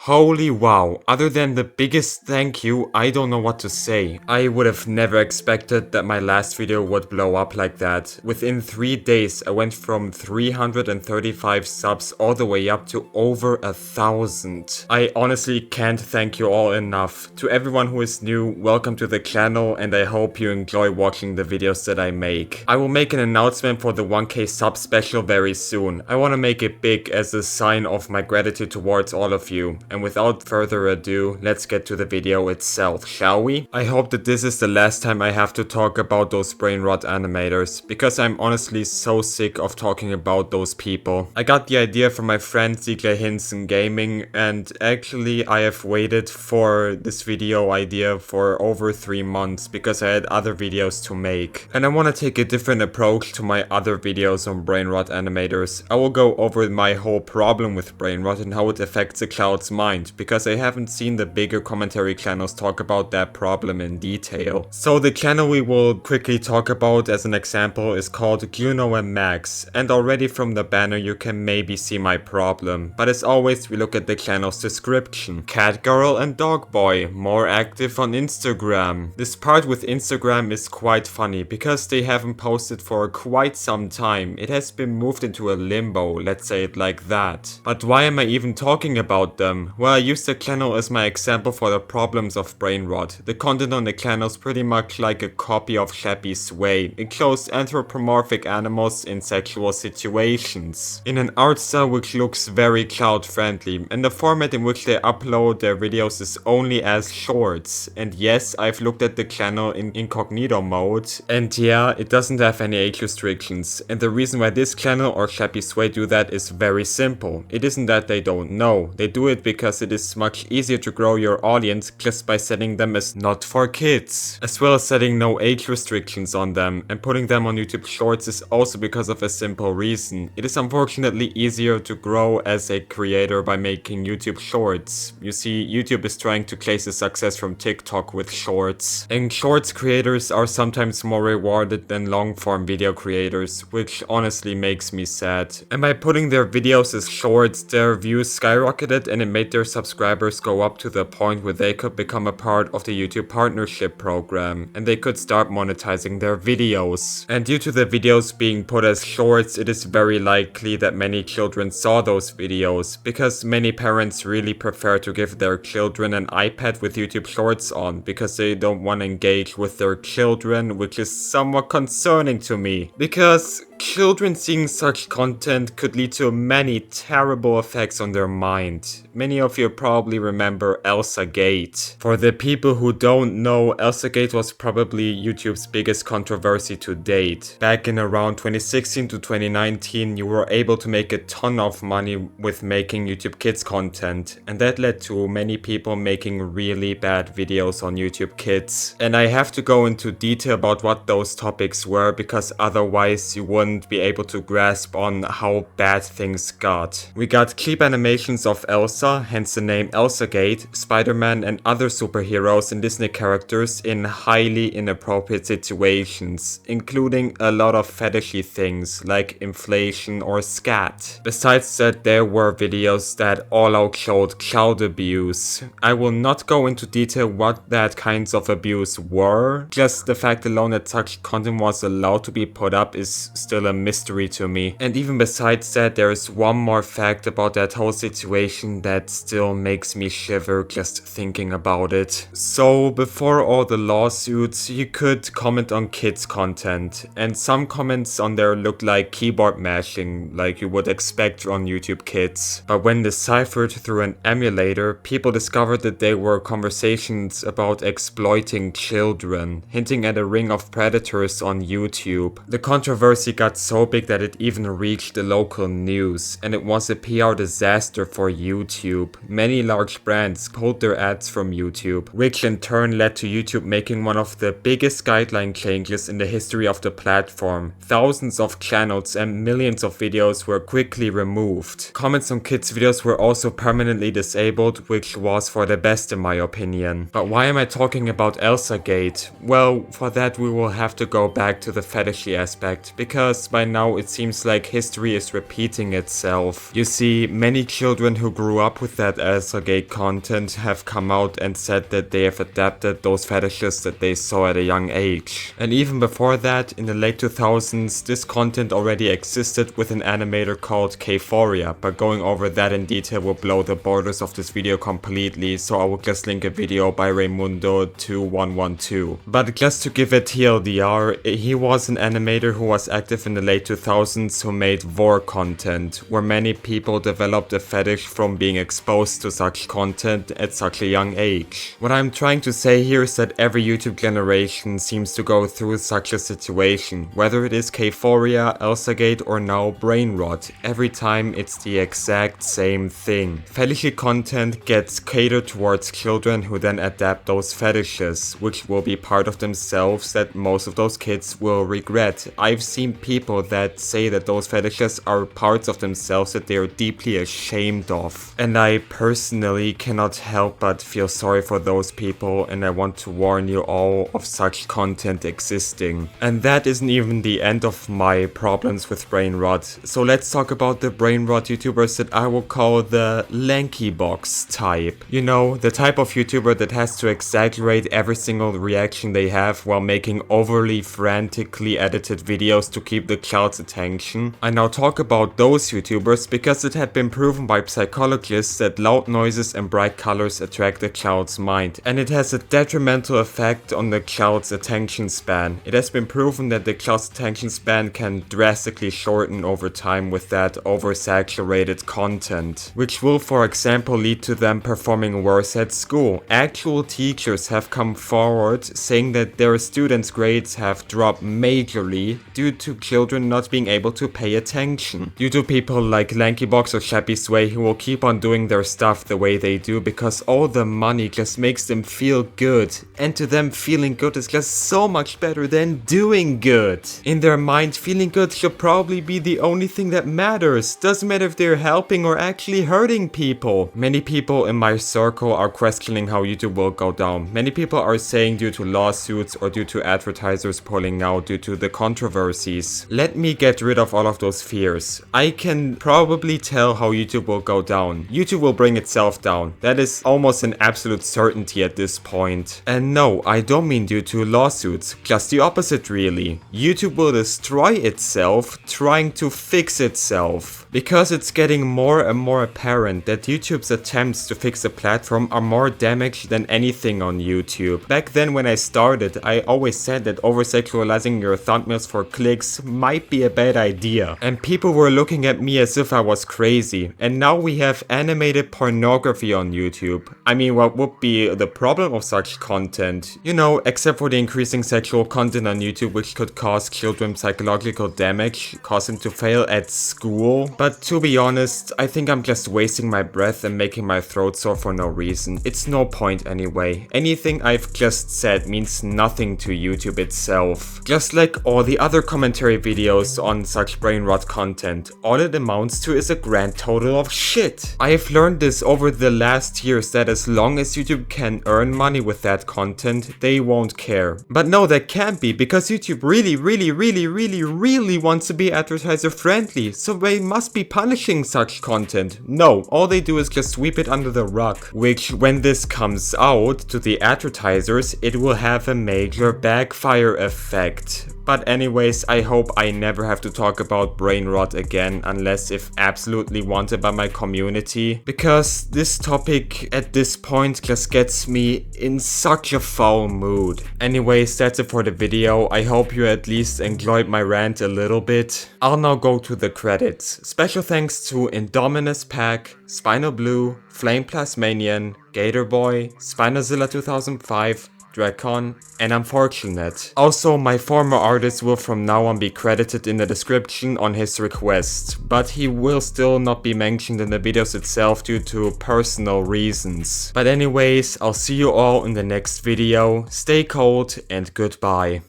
Holy wow, other than the biggest thank you, I don't know what to say. I would have never expected that my last video would blow up like that. Within 3 days, I went from 335 subs all the way up to over 1,000. I honestly can't thank you all enough. To everyone who is new, welcome to the channel and I hope you enjoy watching the videos that I make. I will make an announcement for the 1k sub special very soon. I want to make it big as a sign of my gratitude towards all of you. And without further ado, let's get to the video itself, shall we? I hope that this is the last time I have to talk about those Brainrot animators, because I'm honestly so sick of talking about those people. I got the idea from my friend Ziegler Hinson Gaming, and actually I have waited for this video idea for over 3 months because I had other videos to make. And I want to take a different approach to my other videos on Brainrot animators. I will go over my whole problem with Brainrot and how it affects the cloud's mind, because I haven't seen the bigger commentary channels talk about that problem in detail. So the channel we will quickly talk about as an example is called Juno and Max, and already from the banner you can maybe see my problem. But as always, we look at the channel's description. Cat Girl and Dog Boy, more active on Instagram. This part with Instagram is quite funny because they haven't posted for quite some time. It has been moved into a limbo, let's say it like that. But why am I even talking about them? Well, I use the channel as my example for the problems of Brainrot. The content on the channel is pretty much like a copy of Shappy Sway. It shows anthropomorphic animals in sexual situations, in an art style which looks very cloud friendly, and the format in which they upload their videos is only as shorts. And yes, I've looked at the channel in incognito mode, and yeah, it doesn't have any age restrictions. And the reason why this channel or Shappy Sway do that is very simple. It isn't that they don't know, they do it because it is much easier to grow your audience just by setting them as not for kids, as well as setting no age restrictions on them, and putting them on YouTube Shorts is also because of a simple reason. It is unfortunately easier to grow as a creator by making YouTube Shorts. You see, YouTube is trying to chase the success from TikTok with Shorts, and Shorts creators are sometimes more rewarded than long form video creators, which honestly makes me sad. And by putting their videos as Shorts, their views skyrocketed and it made their subscribers go up to the point where they could become a part of the YouTube partnership program and they could start monetizing their videos. And due to the videos being put as shorts, it is very likely that many children saw those videos, because many parents really prefer to give their children an iPad with YouTube Shorts on because they don't want to engage with their children, which is somewhat concerning to me, because children seeing such content could lead to many terrible effects on their mind. Many of you probably remember Elsa Gate. For the people who don't know, Elsa Gate was probably YouTube's biggest controversy to date. Back in around 2016 to 2019, you were able to make a ton of money with making YouTube Kids content, and that led to many people making really bad videos on YouTube Kids. And I have to go into detail about what those topics were, because otherwise you wouldn't be able to grasp on how bad things got. We got cheap animations of Elsa, hence the name Elsagate, Spider-Man and other superheroes and Disney characters in highly inappropriate situations, including a lot of fetishy things like inflation or scat. Besides that, there were videos that all out showed child abuse. I will not go into detail what that kinds of abuse were, just the fact alone that such content was allowed to be put up is still a mystery to me. And even besides that, there is one more fact about that whole situation that still makes me shiver just thinking about it. So before all the lawsuits, you could comment on kids content, and some comments on there looked like keyboard mashing, like you would expect on YouTube Kids. But when deciphered through an emulator, people discovered that they were conversations about exploiting children, hinting at a ring of predators on YouTube. The controversy got so big that it even reached the local news, and it was a PR disaster for YouTube. Many large brands pulled their ads from YouTube, which in turn led to YouTube making one of the biggest guideline changes in the history of the platform. Thousands of channels and millions of videos were quickly removed. Comments on kids' videos were also permanently disabled, which was for the best in my opinion. But why am I talking about Elsa Gate? Well, for that we will have to go back to the fetishy aspect, because by now it seems like history is repeating itself. You see, many children who grew up with with that Elsa-gate content have come out and said that they have adapted those fetishes that they saw at a young age. And even before that, in the late 2000s, this content already existed with an animator called Kforia, but going over that in detail will blow the borders of this video completely, so I will just link a video by Raymundo2112. But just to give it TLDR, he was an animator who was active in the late 2000s who made vor content, where many people developed a fetish from being exposed to such content at such a young age. What I'm trying to say here is that every YouTube generation seems to go through such a situation, whether it is Kforia, Elsagate or now Brainrot. Every time it's the exact same thing. Fetishy content gets catered towards children who then adapt those fetishes, which will be part of themselves that most of those kids will regret. I've seen people that say that those fetishes are parts of themselves that they are deeply ashamed of. And I personally cannot help but feel sorry for those people, and I want to warn you all of such content existing. And that isn't even the end of my problems with Brainrot. So let's talk about the Brainrot YouTubers that I will call the lanky box type. You know, the type of YouTuber that has to exaggerate every single reaction they have while making overly frantically edited videos to keep the crowd's attention. I now talk about those YouTubers because it had been proven by psychologists that loud noises and bright colors attract the crowd's mind, and it has a detrimental effect on the crowd's attention span. It has been proven that the crowd's attention span can drastically shorten over time with that oversaturated content, which will for example lead to them performing worse at school. Actual teachers have come forward saying that their students' grades have dropped majorly due to children not being able to pay attention. Due to people like Lankybox or Shappy Sway who will keep on doing their stuff the way they do because all the money just makes them feel good, and to them feeling good is just so much better than doing good. In their mind, feeling good should probably be the only thing that matters. Doesn't matter if they're helping or actually hurting people. Many people in my circle are questioning how YouTube will go down. Many people are saying due to lawsuits or due to advertisers pulling out due to the controversies. Let me get rid of all of those fears. I can probably tell how YouTube will go down. YouTube will bring itself down. That is almost an absolute certainty at this point. And no, I don't mean due to lawsuits. Just the opposite really. YouTube will destroy itself trying to fix itself. Because it's getting more and more apparent that YouTube's attempts to fix the platform are more damaged than anything on YouTube. Back then when I started, I always said that oversexualizing your thumbnails for clicks might be a bad idea. And people were looking at me as if I was crazy. And now we have animated pornography on YouTube. I mean, what would be the problem of such content? You know, except for the increasing sexual content on YouTube which could cause children psychological damage, cause them to fail at school. But to be honest, I think I'm just wasting my breath and making my throat sore for no reason. It's no point anyway. Anything I've just said means nothing to YouTube itself. Just like all the other commentary videos on such Brainrot content, all it amounts to is a grand total of shit. I have learned this over the last years that as long as YouTube can earn money with that content, they won't care. But no, that can't be, because YouTube really wants to be advertiser friendly, so they must be punishing such content. No, all they do is just sweep it under the rug, which when this comes out to the advertisers, it will have a major backfire effect. But anyways, I hope I never have to talk about Brainrot again unless if absolutely wanted by my community, because this topic at this point just gets me in such a foul mood. Anyways, that's it for the video. I hope you at least enjoyed my rant a little bit. I'll now go to the credits. Special thanks to Indominus Pack, Spinal Blue, Flame Plasmanian, Gatorboy, Spinozilla 2005, Dracon, and Unfortunate. Also, my former artist will from now on be credited in the description on his request, but he will still not be mentioned in the videos itself due to personal reasons. But anyways, I'll see you all in the next video. Stay cold and goodbye.